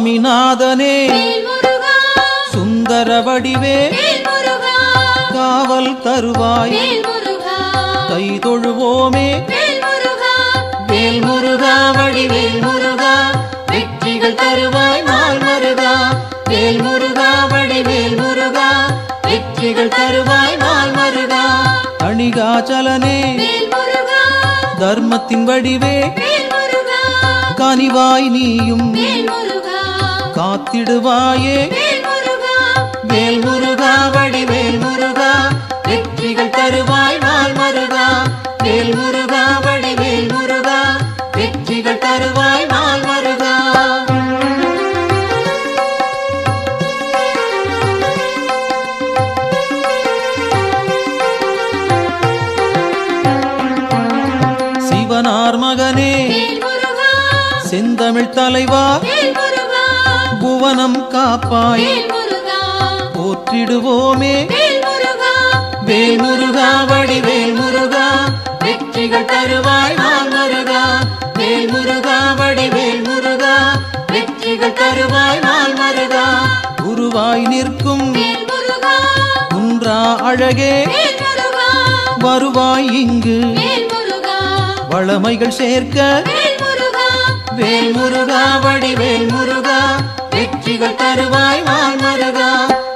சுவாமிநாதனே சுந்தர வடிவே காவல் தருவாய் கை தொழுவோமே வேல் முருகா வடிவேல் முருகா வெற்றிகள் தருவாய் நாள் மருகா வேல் முருகா வடிவேல் முருகா வெற்றிகள் தருவாய் நாள் மருகா அணிகாச்சலனே தர்மத்தின் வடிவே கனிவாய் நீயும் காத்திடுவாயே வேல் முருகா வடிவேல் முருகா வெற்றிகள் தருவாய் நாள் மருகா வேல் முருகா வடிவேல் முருகா வெற்றிகள் தருவாய் நாள் மருகா சிவனார் மகனே செந்தமிழ் தலைவா புவனம் காப்பாய் போற்றிடுவோமே வேல் முருகா வடிவேல் முருகா வெற்றிகள் தருவாய் நாள் மருகா வேல் முருகா வடிவேல் முருகா வெற்றிகள் தருவாய் நாள் மருகா குருவாய் நிற்கும் குன்றா அழகே வருவாய் இங்கு வளமைகள் சேர்க்க வேல் முருகா வடிவேல் முருகா வெற்றிகள் தருவாய் நாள் மருகா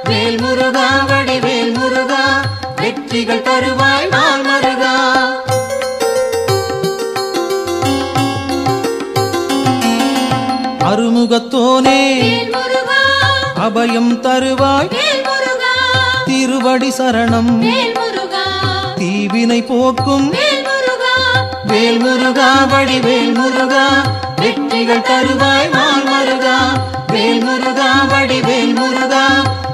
வேல் முருகா வடிவேல் முருகா வெற்றிகள் தருவாய் நாள் மருகா அருமுகத்தோனே அபயம் தருவாய் திருவடி சரணம் தீவினை போக்கும் வேல் முருகா வடிவேல் முருகா வெற்றிகள் தருவாய் நாள் மருகா வேல் முருகா வடிவேல் முருகா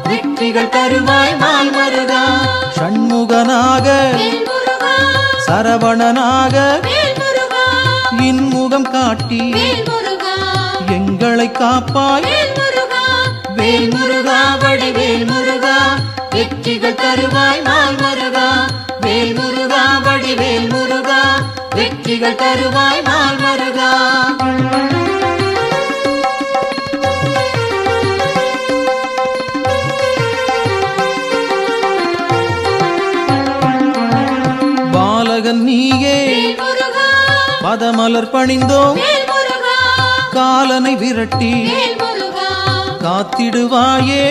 வெற்றிகள் தருவாய் நாள் மருகா ஷண்முகனாக சரவணனாக இன்முகம் காட்டி எங்களை காப்பாய் வேல் முருகா வடிவேல் முருகா வெற்றிகள் தருவாய் நாள் மருகா வேல் முருகா வடிவேல் முருகா வெற்றிகள் தருவாய் நாள் மருகா பாலகன் நீயே பதமலர் பணிந்தோம் காலனை விரட்டி காத்திடுவாயே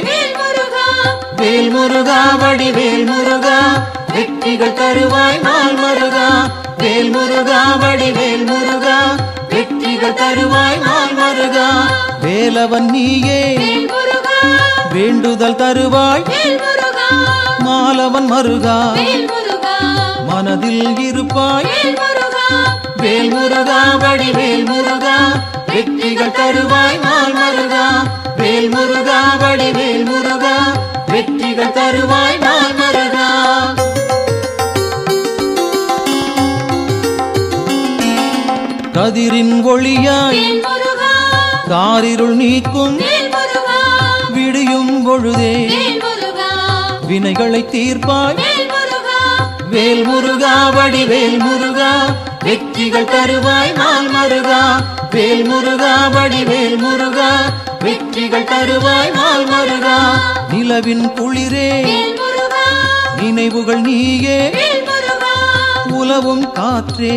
வேல் முருகா வடிவேல் முருகா வெற்றிகள் தருவாய் நாள் மருகா வேல் முருகா வடிவேல் முருகா வெற்றிகள் தருவாய் நாள் மருகா வேலவன் நீயே வேண்டுதல் தருவாய் மாலவன் மருகா மனதில் இருப்பாய் வேல் முருகா வடிவேல் முருகா வெற்றிகள் தருவாய் நாள் மருகா வேல் முருகா வடிவேல் முருகா வெற்றிகள் தருவாய் நாள் மருகா கதிரின் ஒளியாய் காரிருள் நீக்கும் விடியும் பொழுதே வினைகளை தீர்ப்பாய் வேல் முருகா வடிவேல் முருகா வெற்றிகள் தருவாய் நாள் மருகா வேல் முருகா வடிவேல் முருகா வெற்றிகள் தருவாய் நாள் மருகா நிலவின் குளிரே நினைவுகள் நீயே உலவும் காற்றே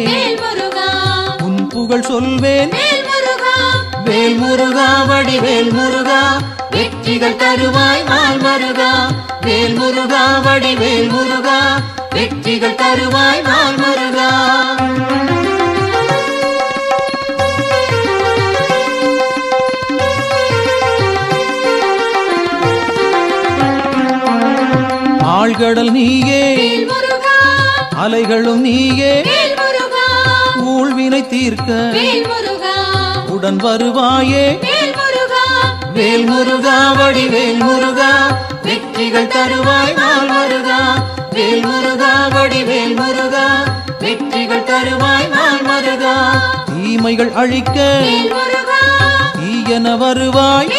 உன் புகழ் சொல்வேன் வேல் முருகா வடிவேல் முருகா வெற்றிகள் தருவாய் நாள் மருகா வேல் முருகா வடிவேல் முருகா வெற்றிகள் தருவாய் நாள் மருகா ஆழ்கடல் நீயே அலைகளும் நீயே ஊழ்வினை தீர்க்க உடன் வருவாயே வேல் முருகா வடிவேல் முருகா வெற்றிகள் தருவாய் நாள் மருகா வேல் முருகா வடிவேல் முருகா வெற்றிகள் தருவாய் நாள் மருகா தீமைகள் அழிக்க தீயன வருவாய்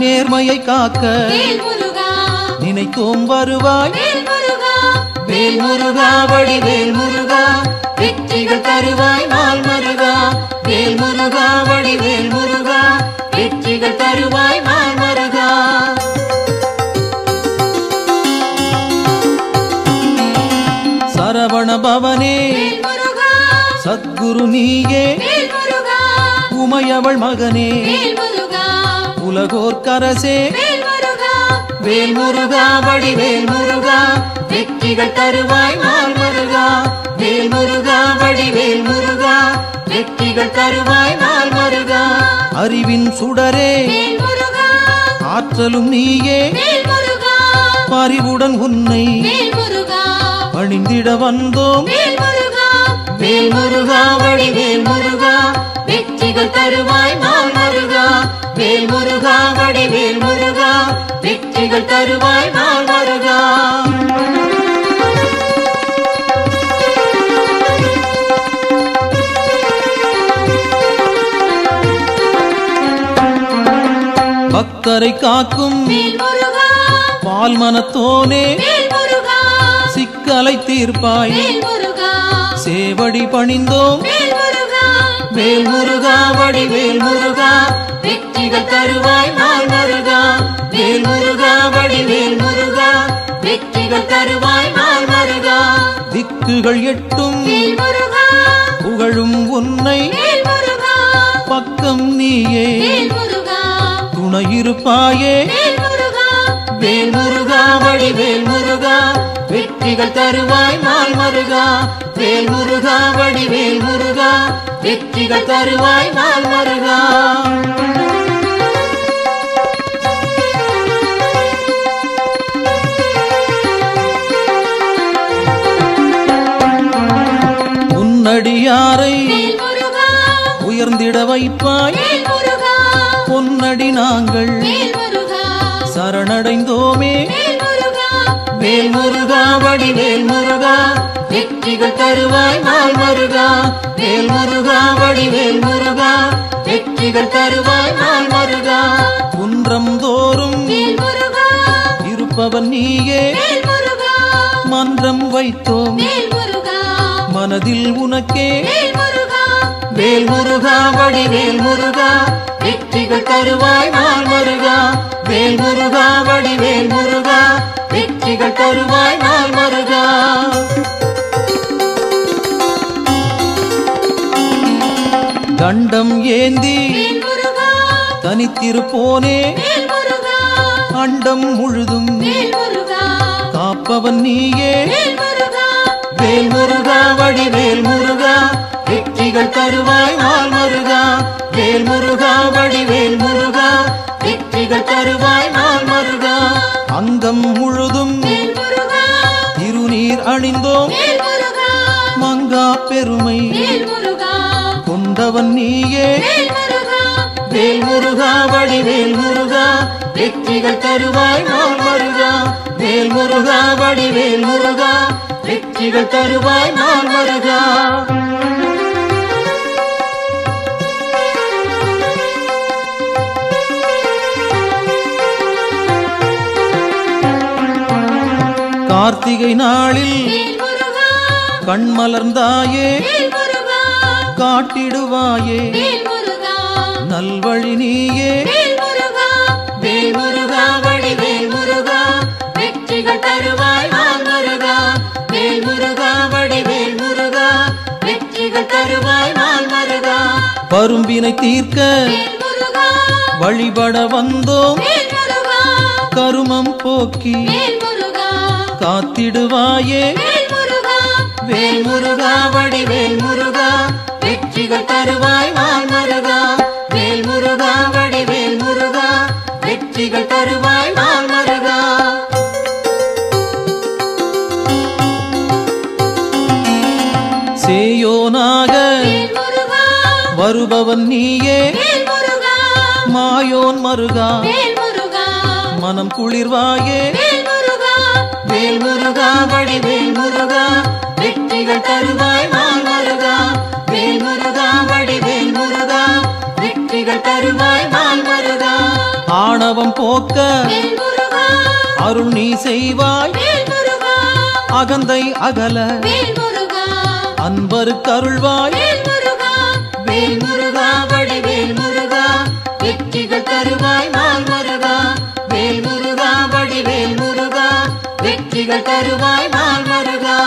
நேர்மையை காக்க நினைத்தோம் வருவாய் வேல் முருகா வடிவேல் முருகா வெற்றிகள் தருவாய் நாள் மருகா வேல் முருகா வடிவேல் முருகா வெற்றி வெற்றிகள் தருவாய் நாள் மருகா. சரவண பவனே வேல்முருகா சத்குரு நீயே வேல்முருகா உமையவள் மகனே வேல்முருகா உலகோர்க்கரசே வேல்முருகா வேல்முருகா வடிவேல் முருகா வெற்றிகள் தருவாய் நாள் மருகா. வேல்முருகா வடிவேல் முருகா வெற்றிகள் தருவாய் நாள் மருகா. அறிவின் சுடரே வேல்முருகா ஆற்றலும் நீயே வேல்முருகா பரிவுடன் உன்னை வேல்முருகா பணிந்திட வந்தோம் வேல்முருகா வேல்முருகா வடிவேல் முருகா வெற்றிகள் தருவாய் நாள் மருகா. வேல்முருகா வடிவேல் முருகா வெற்றிகள் தருவாய் நாள் மருகா. பக்தரை காக்கும் வேல்முருகா பால்மனத்தோனே வேல்முருகா சிக்கலை தீர்ப்பாய் வேல்முருகா சேவடி பணிந்தோம் வேல்முருகா வேல்முருகா வடிவேல் முருகா வெற்றிகள் தருவாய் நாள் மருகா. வேல்முருகா வடிவேல் முருகா வெற்றிகள் தருவாய் நாள் மருகா. திக்குகள் எட்டும் வேல்முருகா புகழும் உன்னை வேல்முருகா பக்கம் நீயே வேல்முருகா துணையிருப்பாயே வேல்முருகா வேல்முருகா வடிவேல் முருகா வெற்றிகள் தருவாய் நாள் மருகா. வேல்முருகா வடிவேல் முருகா வெற்றிகள் தருவாய் நாள் மருகா. உன்னடியாரை வேல்முருகா உயர்ந்திட வைப்பாய் வேல்முருகா பொன்னடி நாங்கள் வேல்முருகா சரணடைந்தோமே வேல்முருகா வேல்முருகா வடிவேல் முருகா வெற்றிகள் தருவாய் நாள் மருகா. வேல்முருகா வடிவேல் முருகா வெற்றிகள் தருவாய் நாள் மருகா. குன்றம் தோறும் வேல்முருகா இருப்பவன் நீயே வேல்முருகா மன்றம் வைத்தோம் வேல்முருகா மனதில் உனக்கே வேல்முருகா வேல்முருகா வடிவேல் முருகா வெற்றிகள் தருவாய் நாள் மருகா. வேல்முருகா வடிவேல் முருகா வெற்றிகள் தருவாய் நாள் மருகா. தண்டம் ஏந்தி வேல்முருகா தனித்திருப்போனே வேல்முருகா அண்டம் முழுதும் வேல்முருகா காப்பவன் நீயே வேல்முருகா வேல்முருகா வடிவேல் முருகா வெற்றிகள் தருவாய் நாள் மருகா. வேல்முருகா வடிவேல் முருகா வெற்றிகள் தருவாய் நாள் மருகா. அங்கம் முழுதும் வேல்முருகா திருநீர் அணிந்தோம் வேல்முருகா மங்கா பெருமை வேல்முருகா கொண்டவன் நீயே வேல்முருகா வேல்முருகா வடிவேல் முருகா வெற்றிகள் தருவாய் நாள் மருகா. வேல்முருகா வடிவேல் முருகா வெற்றிகள் தருவாய் நாள் மருகா. கார்த்திகை நாளில் வேல்முருகா கண்மலர்ந்தாயே வேல்முருகா காட்டிடுவாயே வேல்முருகா நல்வழி நீயே வேல்முருகா வேல்முருகா வடிவேல் முருகா வெற்றிகள் தருவாய் நாள் மருகா. வேல்முருகா வடிவேல் முருகா வெற்றிகள் தருவாய் நாள் மருகா. பரும்பினை தீர்க்க வேல்முருகா வழிபட வந்தோம் வேல்முருகா கருமம் போக்கி வேல்முருகா காத்திடுவாயே வேல்முருகா வேல்முருகா வடிவேல் முருகா வெற்றிகள் தருவாய் நாள் மருகா. வேல்முருகா வடிவேல் முருகா வெற்றிகள் தருவாய் நாள் மருகா. சேயோனாக வேல்முருகா வருபவன் நீயே வேல்முருகா மாயோன் மருகா வேல்முருகா மனம் குளிர்வாயே வேல்முருகா வேல்முருகா வடிவேல் முருகா வெற்றிகள் தருவாய் நாள் மருகா. வேல்முருகா வடிவேல் முருகா வெற்றிகள் தருவாய் நாள் மருகா. ஆணவம் போக்க வேல்முருகா அருள் நீ செய்வாய் வேல்முருகா அகந்தை அகல வேல்முருகா அன்பருக்கு அருள்வாய் வேல்முருகா வேல்முருகா வடிவேல் முருகா வெற்றிகள் தருவாய் நாள் மருகா வேல் முருகா வடிவேல் முருகா வெற்றிகள் தருவாய் நாள் மருகா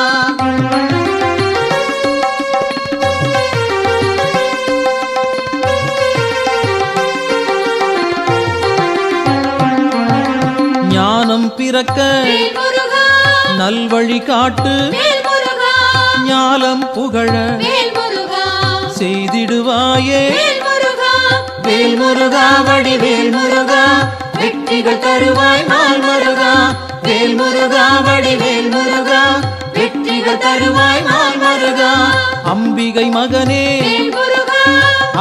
ஞானம் பிறக்க நல்வழி காட்டு ஞாலம் புகழ செய்திடுவாயே வேல் முருகா வடிவேல் முருகா வெற்றிகள் தருவாய் நாள் மருகா வேல் முருகா வடிவேல் முருகா வெற்றிகள் தருவாய் நாள் மருகா அம்பிகை மகனே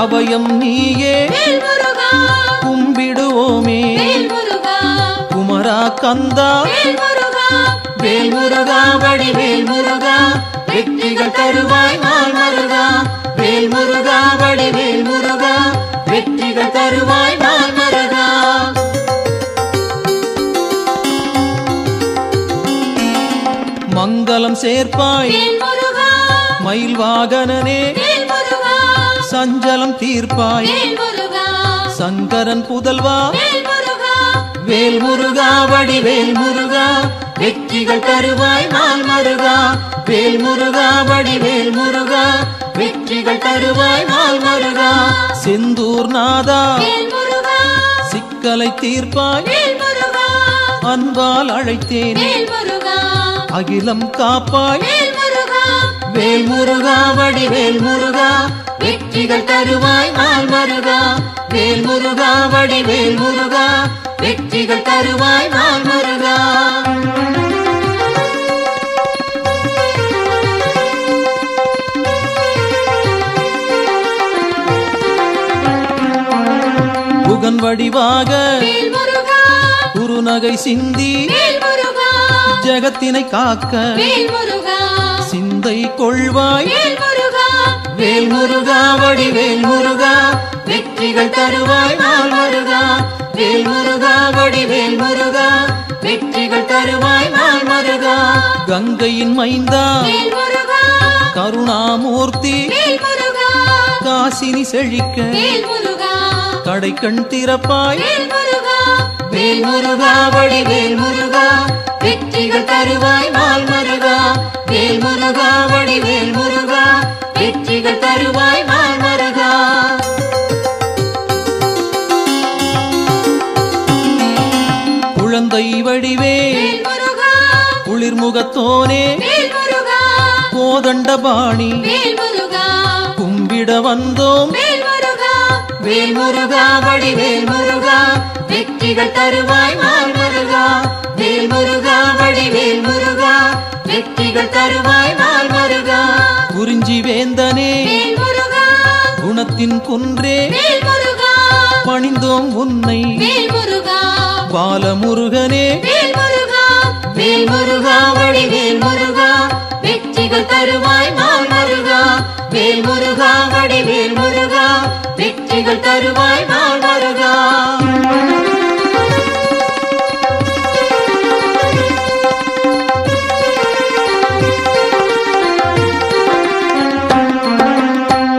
அபயம் நீயே கும்பிடுவோமே குமரா கந்தா வேல் முருகா வடிவேல் முருகா வெற்றிகள் தருவாய் நாள் மருகா வேல் முருகா வடிவேல் முருகா வெற்றிகள் தருவாய் நாள் மருகா மங்களம் சேர்ப்பாய் மயில் வாகனனே சஞ்சலம் தீர்ப்பாய் சங்கரன் புதல்வா வேல் முருகா வடிவேல் முருகா வெற்றிகள் தருவாய் நாள் மருகா வேல் முருகா வடிவேல் முருகா வெற்றிகள் தருவாய் நாள் மருகா செந்தூர் நாதா சிக்கலை தீர்ப்பாய் அன்பால் அழைத்தேன் அகிலம் காப்பாய் வேல் முருகா வடிவேல் முருகா வெற்றிகள் தருவாய் நாள் மருகா வேல் முருகா வடிவேல் முருகா வெற்றிகள் தருவாய் நாள் மருகா புகன் வடிவாக குருநகை சிந்தி ஜகத்தினை காக்க சிந்தை கொள்வாய் வேல் முருகா வடிவேல் முருகா வெற்றிகள் தருவாய் நாள் மருகா வேல் முருகா வடிவேல் முருகா வெற்றிகள் தருவாய் நாள் மருகா கங்கையின் மைந்தா கருணாமூர்த்தி காசினி செழிக்க கடைக்கண் திறப்பாய் வேல் முருகா வடிவேல் முருகா வெற்றிகள் தருவாய் நாள் மருகா வேல் முருகா வடிவேல் முருகா வெற்றிகள் தருவாய் நாள் மருகா குழந்தை வடிவே குளிர்முகத்தோனே கோதண்டபாணி கும்பிட வந்தோம் வேல் முருகா வடிவேல் முருகா வெற்றிகள் தருவாய் நாள் மருகா வேல் முருகா வடிவேல் முருகா வெற்றிகள் தருவாய் நாள் மருகா குறிஞ்சி வேந்தனே குணத்தின் குன்றே பணிந்தோம் உன்னை பாலமுருகனே வேல் முருகா வடிவேல் முருகா வெற்றிகள் தருவாய் நாள் மருகா வேல் முருகா வடிவேல் முருகா வெற்றிகள் தருவாய் நாள் மருகா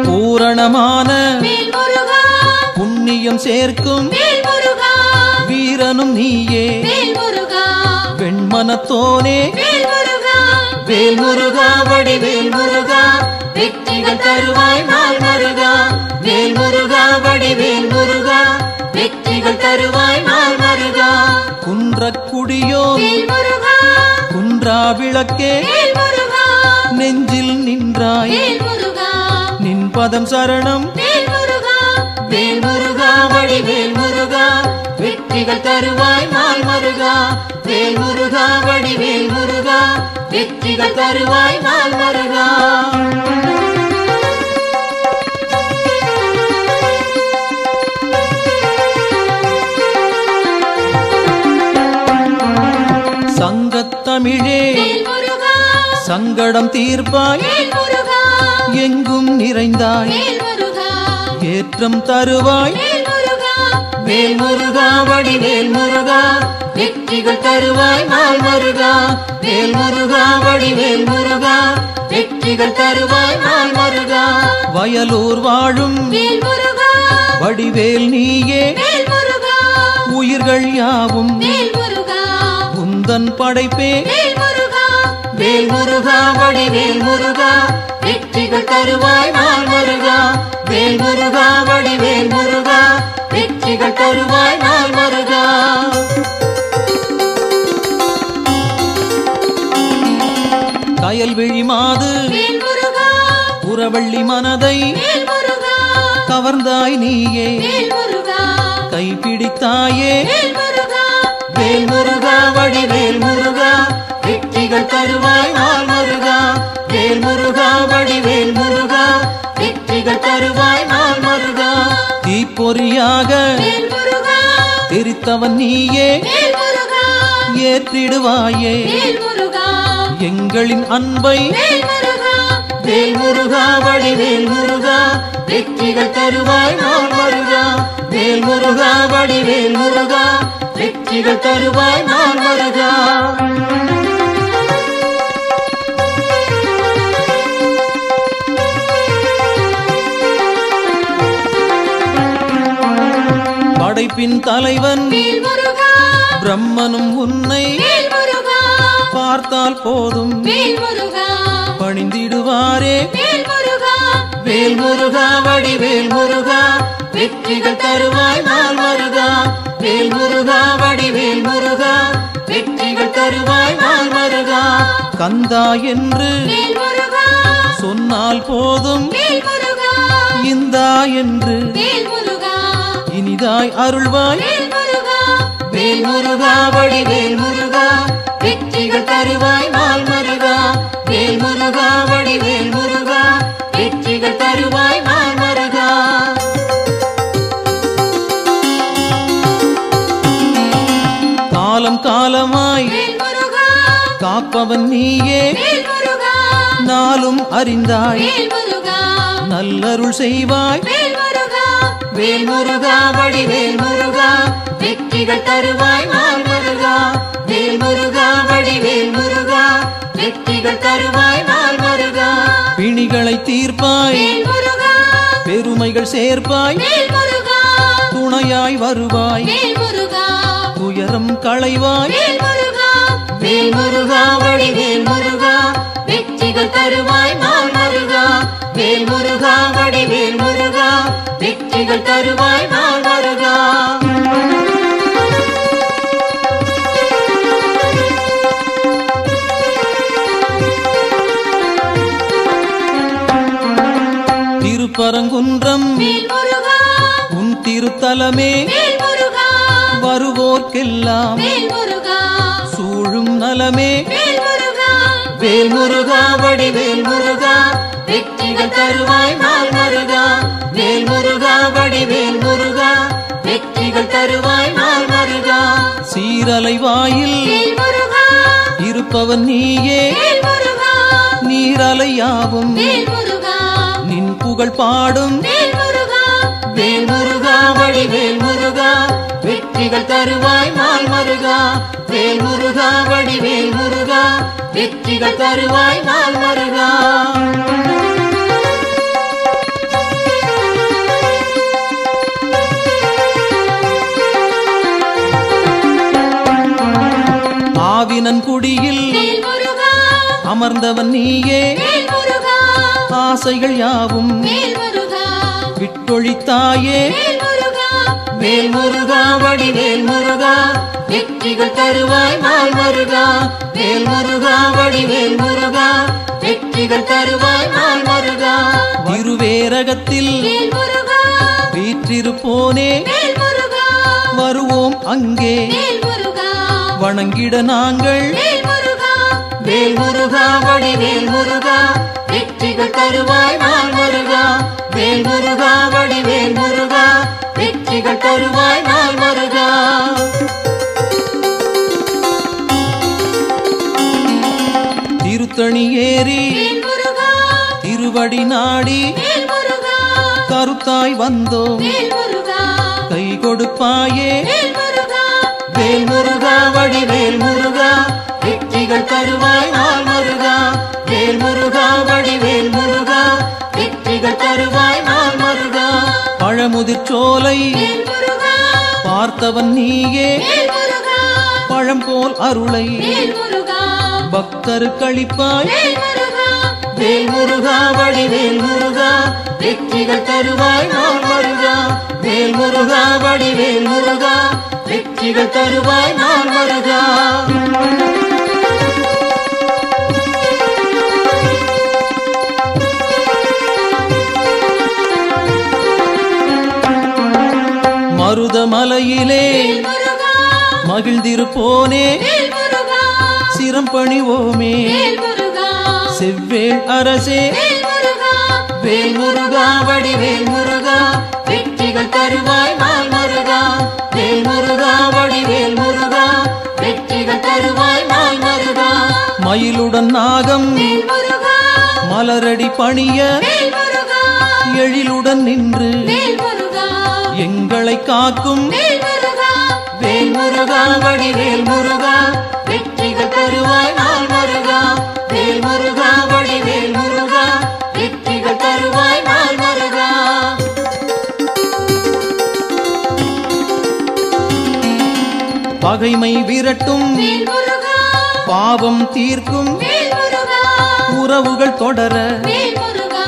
பூரணமான புண்ணியம் சேர்க்கும் வீரனும் நீயே வெண்மனத்தோனே வேல் முருகா வடிவேல் முருகா வெற்றிகள் தருவாய் நாள் மருகா வேல் முருகா வடிவேல் முருகா வெற்றிகள் தருவாய் நாள் மருகா குன்றக்குடியோ குன்றா விளக்கே நெஞ்சில் நின்றாய் நின் பதம் சரணம் வேல் முருகா வடிவேல் முருகா வெற்றிகள் தருவாய் நாள் மருகா வேல் முருகா வடிவேல் முருகா வெற்றிகள் தருவாய் நாள் மருகா சங்கத்தமிழே சங்கடம் தீர்ப்பாய் எங்கும் நிறைந்தாய் ஏற்றம் தருவாய் வேல் முருகா வடிவேல் முருகா வெற்றிகள் தருவாய் நாள் மருகா வேல் முருகா வடிவேல் முருகா வெற்றிகள் தருவாய் நாள் மருகா வயலூர் வாழும் வடிவேல் நீயே உயிர்கள் யாவும் வேல் முருகா உந்தன் படைப்பே வேல் முருகா வேல் முருகா வடிவேல் முருகா வெற்றிகள் தருவாய் நாள் முருகா வேல் முருகா வடிவேல் முருகா வெற்றிகள் தருவாய் நாள் முருகா கயல்விழி மாது வேல் முருகா புறவள்ளி மனதை வேல் முருகா கவர்ந்தாய் நீயே வேல் முருகா கைப்பிடித்தாயே வேல் முருகா வேல் முருகா வடிவேல் முருகா வெற்றிகள் தருவாய் நாள் முருகா வேல் முருகா வடிவேல் முருகா வெற்றிகள் தருவாய் நாள் முருகா தீப்பொறியாக வேல் முருகா தெரித்தவன் நீயே வேல் முருகா ஏற்றிடுவாயே வேல் முருகா எங்களின் அன்பை வேல் முருகா வேல் முருகா வடிவேல் முருகா வெற்றிகள் தருவாய் நாள் முருகா வேல் முருகா வடிவேல் முருகா வெற்றிகள் தருவாய் நாள் முருகா படைப்பின் தலைவன் வேல் முருகா பிரம்மனும் உன்னை வேல் முருகா பார்த்தால் போதும் வேல் முருகா பணிந்திடுவாரே வேல் முருகா வேல் முருகா வடிவேல் முருகா வெற்றிகள் தருவாய் நாள் முருகா வேல் முருகா வடிவேல் முருகா வெற்றிகள் தருவாய் நாள் முருகா கந்தா என்று வேல் முருகா சொன்னால் போதும் வேல் முருகா இந்தா என்று வேல் முருகா இனிதாய் அருள்வாய் வேல் முருகா வேல் முருகா வடிவேல் முருகா வெற்றிகள் தருவாய் நாள் முருகா வேல் முருகா வடிவேல் முருகா வெற்றிகள் தருவாய் நாள் முருகா காலம் காலமாய் வேல் முருகா காப்பவன் நீயே வேல் முருகா நாளும் அறிந்தாய் வேல் முருகா நல்லருள் செய்வாய் வேல் முருகா வேல் முருகா வடிவேல் முருகா வெற்றிகள் தருவாய் நாள் முருகா வேல் முருகா வடிவேல் முருகா வெற்றிகள் தருவாய் நாள் முருகா பிணிகளை தீர்ப்பாய் வேல் முருகா பெருமைகள் சேர்ப்பாய் வேல் முருகா துணையாய் வருவாய் வேல் முருகா துயரம் களைவாய் வேல் முருகா வேல் முருகா வடிவேல் முருகா வெற்றிகள் தருவாய் நாள் முருகா வேல் முருகா வடிவேல் முருகா வெற்றிகள் தருவாய் நாள் முருகா திருப்பரங்குன்றம் வேல் முருகா உன் திருத்தலமே வேல் முருகா வருவோர்க்கெல்லாம் வேல் முருகா சூழும் நலமே வேல் முருகா வேல் முருகா வடிவேல் முருகா வெற்றிகள் தருவாய் நாள் முருகா வேல் முருகா வடிவேல் முருகா வெற்றிகள் தருவாய் நாள் முருகா சீரலை வாயில் வேல் முருகா இருப்பவன் நீயே வேல் முருகா நீரலையாவும் வேல் முருகா நின் புகழ் பாடும் வேல் முருகா வேல் முருகா வடிவேல் முருகா வெற்றிகள் தருவாய் நாள் முருகா வேல் முருகா வடிவேல் முருகா வெற்றிகள் தருவாய் நாள் முருகா ஆவினன் குடியில் வேல் முருகா அமர்ந்தவன் நீயே வேல் முருகா ஆசைகள் யாவும் வேல் முருகா விட்டொழித்தாயே வேல் முருகா வேல் முருகா வடிவேல் முருகா வெற்றிகள் தருவாய் நாள் முருகா வேல் முருகா வடிவேல் முருகா வெற்றிகள் தருவாய் நாள் முருகா திருவேரகத்தில் வேல் முருகா வீற்றிருப்போனே வேல் முருகா வருவோம் அங்கே வேல் முருகா வணங்கிட நாங்கள் வேல் முருகா வேல் முருகா வடிவேல் முருகா வெற்றிகள் தருவாய் நாள் முருகா வேல் முருகா வடிவேல் முருகா வெற்றிகள் தருவாய் நாள் முருகா திருத்தணி ஏறி வேல் முருகா திருவடி நாடி வேல் முருகா கருத்தாய் வந்தோம் வேல் முருகா கை கொடுப்பாயே வேல் முருகா வேல் முருகா வடிவேல் முருகா வெற்றிகள் தருவாய் நாள் முருகா வேல் முருகா வடிவேல் முருகா வெற்றிகள் தருவாய் நாள் முருகா பழமுதிர்ச்சோலை வேல் முருகா பார்த்தவன் நீயே வேல் முருகா பழம் போல் அருளை வேல் முருகா பக்தருக்களிப்பாய் வேல் முருகா வேல் முருகா வடிவேல் முருகா வெற்றிகள் தருவாய் நாள் முருகா வேல் முருகா வடிவேல் முருகா வெற்றிகள் தருவாய் நாள் முருகா மருதமலையிலே வேல் முருகா மகிழ்ந்திருப்போனே வேல் முருகா சிரம் பணிவோமே வேல் முருகா செவ்வேள் அரசே வேல் முருகா வேல் முருகா வடிவேல் முருகா வெற்றிகள் தருவாய் நாள் முருகா வேல் முருகா வடிவேல் முருகா வெற்றிகள் தருவாய் நாள் முருகா மயிலுடன் நாகம் வேல் முருகா மலரடி பணிய வேல் முருகா எழிலுடன் நின்று வேல் முருகா எங்களை காக்கும் வேல் முருகா வேல் முருகா வடிவேல் முருகா வெற்றிகள் தருவாய் நாள் முருகா வேல் முருகா வடிவேல் முருகா வெற்றிகள் தருவாய் நாள் முருகா பகைமை விரட்டும் வேல் முருகா பாவம் தீர்க்கும் வேல் முருகா உறவுகள் தொடர வேல் முருகா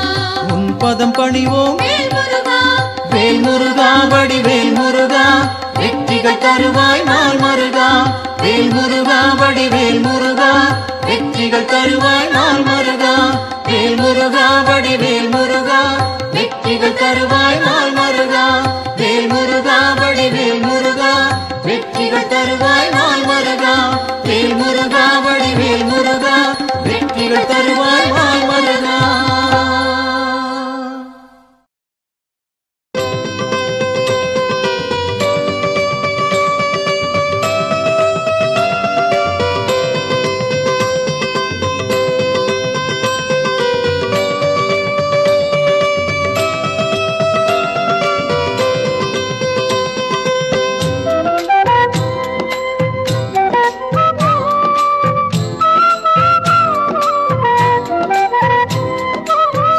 உன் பதம் பணிவோம் வேல் முருகா வேல் முருகா வடிவேல் முருகா வெற்றிகள் தருவாய் நாள் முருகா வேல் முருகா வடிவேல் முருகா வெற்றிகள் தருவாய் நாள் முருகா வேல் முருகா வடிவேல் முருகா வெற்றிகள் தருவாய் நாள் முருகா வேல் முருகா வடிவேல் முருகா வெற்றிகள் தருவாய் நாள் முருகா வேல் முருகா வடிவேல் முருகா வெற்றிகள் தருவாய் நாள் முருகா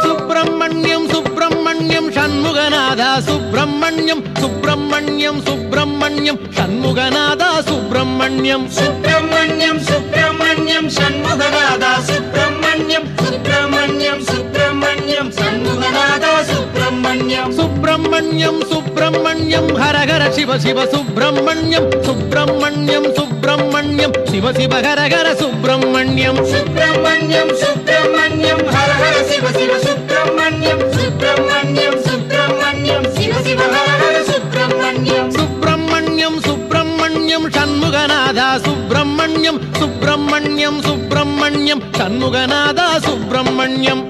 சுப்பிரமணியம் சுப்பிரமணியம் சுப்பிரமணியம் சண்முகநாதா சுப்பிரமணியம் சுப்பிரமணியம் சுப்பிரமணியம் சண்முகநாதா சுப்பிரமணியம் சுப்பிரமணியம் சுப்பிரமணியம் சண்முகநாதா சுப்பிரமணியம் சுப்பிரமணியம் சுப்பிரமணியம் ஹரஹர சிவ சிவ சுப்பிரமணியம் சுப்பிரமணியம் சுப்பிரமணியம் சிவ சிவ ஹரஹர சுப்பிரமணியம் சுப்பிரமணியம் சுப்பிரமணியம் ஹர ஹர சிவ சிவ சுப்பிரமணியம் சுப்பிரமணியம் சுப்பிரமணியம் சிவ சிவ ஹர ஹர சுப்பிரமணியம் சுப்பிரமணியம் சுப்பிரமணியம் சண்முகநாதா சுப்பிரமணியம் சுப்பிரமணியம் சுப்பிரமணியம் சண்முகநாதா சுப்பிரமணியம்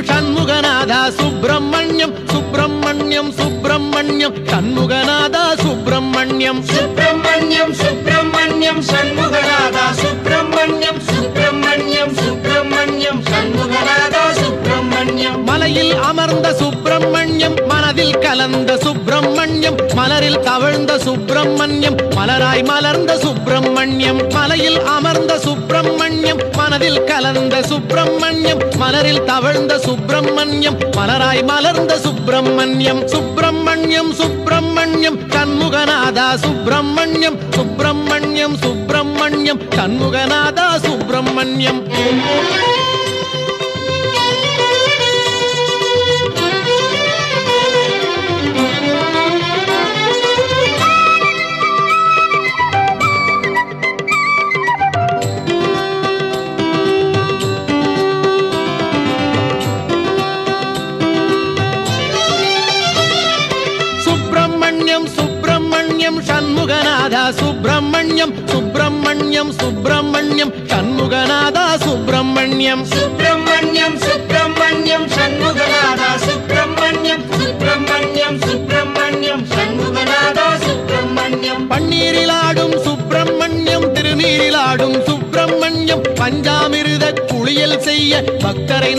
சண்முகநாதா சுப்பிரமணியம் சுப்பிரமணியம் சுப்பிரமணியம் சண்முகநாதா சுப்பிரமணியம் சுப்பிரமணியம் சுப்பிரமணியம் சண்முகநாதா சுப்பிரமணியம் சுப்பிரமணியம் சுப்பிரமணியம் சண்முகநாதா சுப்பிரமணியம் மலையில் அமர்ந்த சுப்பிரமணியம் மனதில் கலந்த சுப்பிரமணியம் மலரில் தவழ்ந்த சுப்பிரமணியம் மலராய் மலர்ந்த சுப்பிரமணியம் மலையில் அமர்ந்த சுப்பிரமணியம் மனதில் கலந்த சுப்பிரமணியம் மலரில் தவழ்ந்த சுப்பிரமணியம் மலராய் மலர்ந்த சுப்பிரமணியம் சுப்பிரமணியம் சுப்பிரமணியம் சண்முகநாதா சுப்பிரமணியம் சுப்பிரமணியம் சுப்பிரமணியம் சண்முகநாதா சுப்பிரமணியம் சண்முகநாதா சுப்பிரமணியம் சுப்பிரமணியம் சுப்பிரமணியம் சண்முகநாதா சுப்பிரமணியம் சுப்பிரமணியம் சுப்பிரமணியம் சண்முகநாதா சுப்பிரமணியம் சுப்பிரமணியம் சுப்பிரமணியம் சண்முகநாதா சுப்பிரமணியம் பன்னீரில் ஆடும் சுப்பிரமணியம் திருநீரில் ஆடும் சுப்பிரமணியம் பஞ்சாமிர்த குளியல்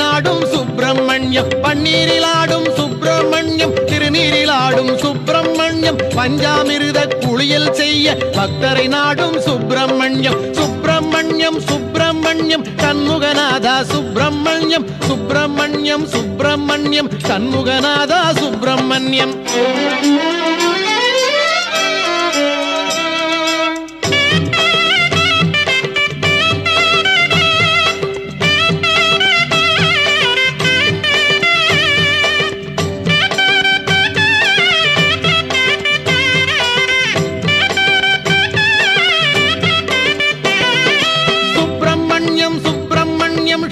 நாடும் சுப்பிரமணியம், பன்னீரில் ஆடும் சுப்பிரமணியம், திருநீரில் ஆடும் சுப்பிரமணியம், பஞ்சாமிர்த குளியல் செய்ய பக்தரை நாடும் சுப்பிரமணியம். சுப்பிரமணியம் சுப்பிரமணியம் சண்முகநாதா சுப்பிரமணியம், சுப்பிரமணியம் சுப்பிரமணியம் சண்முகநாதா சுப்பிரமணியம். சுப்பிரமணியம் சுப்பிரமணியம்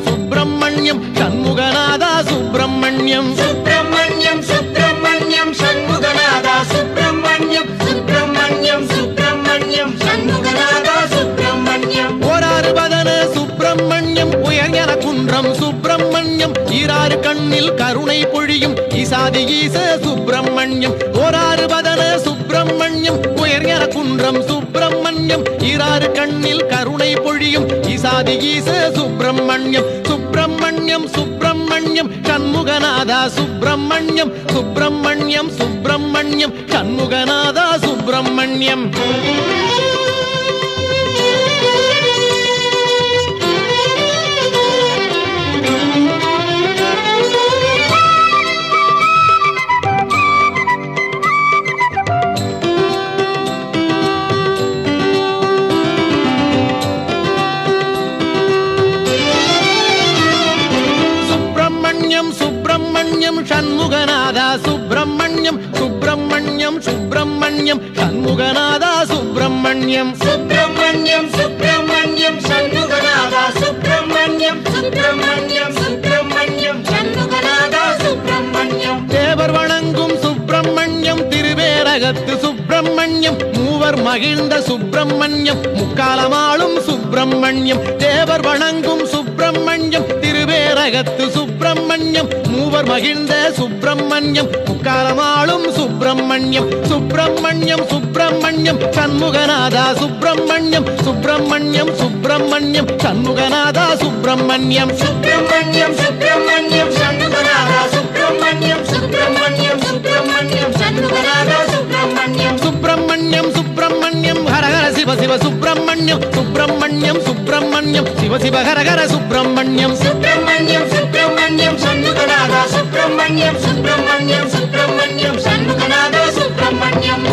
சுப்பிரமணியம் சண்முகநாதா சுப்பிரமணியம். சுப்பிரமணியம் சுப்பிரமணியம் சண்முகநாதா சுப்பிரமணியம், சுப்பிரமணியம் சுப்பிரமணியம் சண்முகநாதா சுப்பிரமணியம். ஓராறு பதன சுப்பிரமணியம், உயர்ஞன குன்றம் சுப்பிரமணியம், ஈராறு கண்ணில் கருணை பொழியும் ஈசாதி ஈச சுப்பிரமணியம். ஓராறு பதன சுப்பிரமணியம், உயர்ஞன குன்றம் சுப்பிரமணியம், ஈராறு கண்ணில் கருணை பொழியும் ஈசாதி ஈச சுப்பிரமணியம். சுப்பிரமணியம் சுப்பிரமணியம் சண்முகநாதா சுப்பிரமணியம், சுப்பிரமணியம் சுப்பிரமணியம் சண்முகநாதா சுப்பிரமணியம். சுப்பிரமணியம் சண்முகநாதா சுப்பிரமணியம், சுப்பிரமணியம் சுப்பிரமணியம் சண்முகநாதா சுப்பிரமணியம். சுப்பிரமணியம் சுப்பிரமணியம் சண்முகநாதா சுப்பிரமணியம், சுப்பிரமணியம் சுப்பிரமணியம் சண்முகநாதா சுப்பிரமணியம். தேவர் வணங்கும் சுப்பிரமணியம், திருவேரகத்து சுப்பிரமணியம், மூவர் மகிழ்ந்த சுப்பிரமணியம், முக்காலமாளும் சுப்பிரமணியம். தேவர் வணங்கும் சுப்பிரமணியம், திருவேரகத்து சுப்பிரமணியம், மூவர் மகிழ்ந்த சுப்பிரமணியம், முக்காலமாளும் சுப்பிரமணியம். சுப்பிரமணியம் சுப்பிரமணியம் சண்முகநாதா சுப்பிரமணியம், சுப்பிரமணியம் சுப்பிரமணியம் சண்முகநாதா சுப்பிரமணியம். சுப்பிரமணியம் சுப்பிரமணியம் சண்முகநாதா சுப்பிரமணியம், சுப்பிரமணியம் சுப்பிரமணியம் சண்முகநாதா சுப்பிரமணியம். சுப்பிரமணியம் சுப்பிரமணியம் ஹரஹர சிவ சிவ சுப்பிரமணியம், சுப்பிரமணியம் சுப்பிரமணியம் சிவ சிவ ஹரஹர சுப்பிரமணியம். சுப்பிரமணியம் சுப்பிரமணியம் சண்முகநாதா சுப்பிரமணியம், சுப்பிரமணியம் சுப்பிரமணியம் சண்முகநாதா சுப்பிரமணியம்.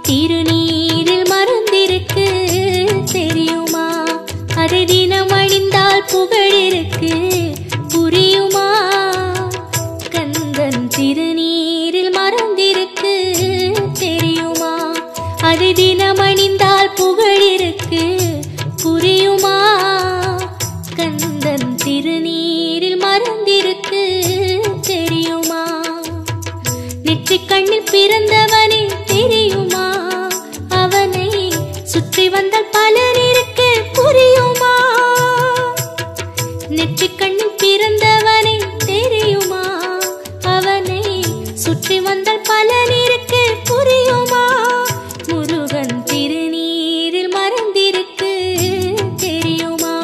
திருநீரில் மறந்திருக்கு தெரியுமா, அதை தினம் அணிந்தால் புகழிருக்கு புரியுமா. கந்தன் திருநீரில் மறந்திருக்கு தெரியுமா, அதை தினம் அணிந்தால் புகழிருக்கு புரியுமா. கந்தன் திருநீரில் மறந்திருக்கு தெரியுமா. நெற்றிக் கண்ணில் பிறந்தவனே தெரியுமா, அவனை சுற்றி வந்தால் பலர் இருக்கு புரியுமா. நெற்றிக் கண்ணில் பிறந்தவனே தெரியுமா, அவனை சுற்றி வந்தால் பலர் இருக்கு புரியுமா. முருகன் திருநீரில் மறந்திருக்கு தெரியுமா,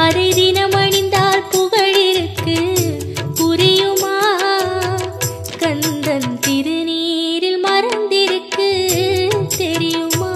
அதை தினம் அணிந்தால் புகழிருக்கு புரியுமா. கந்தன் திருநீரில் மறந்திருக்கு தெரியுமா.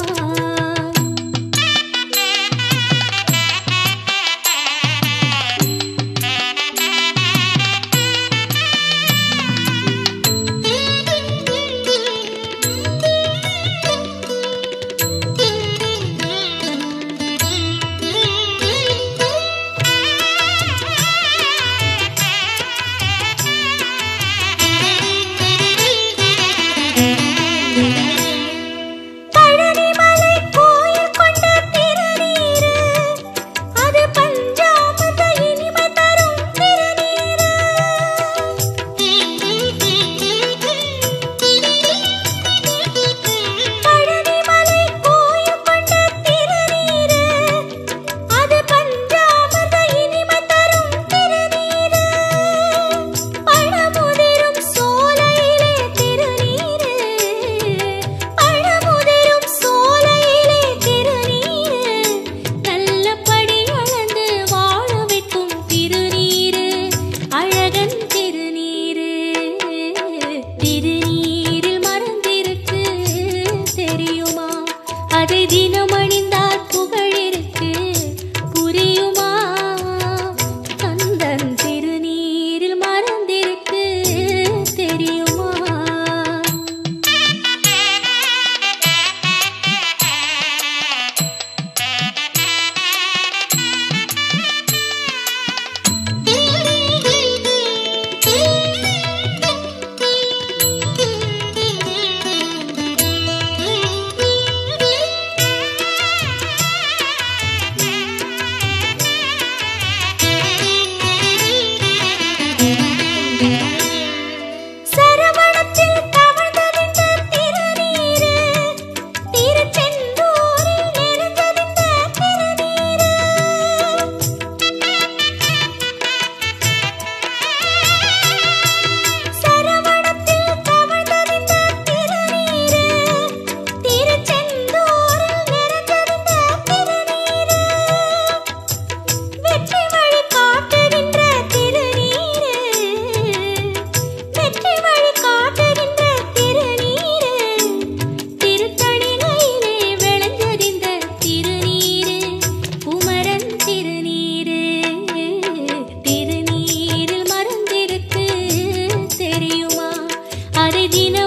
அதை தினம் அணிந்தால் புகழிருக்கு புரியுமா கந்தன் திருநீரில் மறந்திருக்கு தெரியுமா சரவணத்தில் தவழ்ந்ததிந்த திருநீரு திருச்செந்தூரில் நிறைந்ததிந்த திருநீரு சரவணத்தில் தவழ்ந்ததிந்த திருநீரு திருச்செந்தூரில் நிறைந்ததிந்த திருநீரு வெற்றி வழி காட்டுகின்ற திருநீரு வெற்றி வழி காட்டுகின்ற திருநீரு திருத்தணிகையிலே விளைஞ்சதிந்த திருநீரு குமரன் திருநீரு திருநீரில் மறந்திருக்கு தெரியுமா அதை தினம்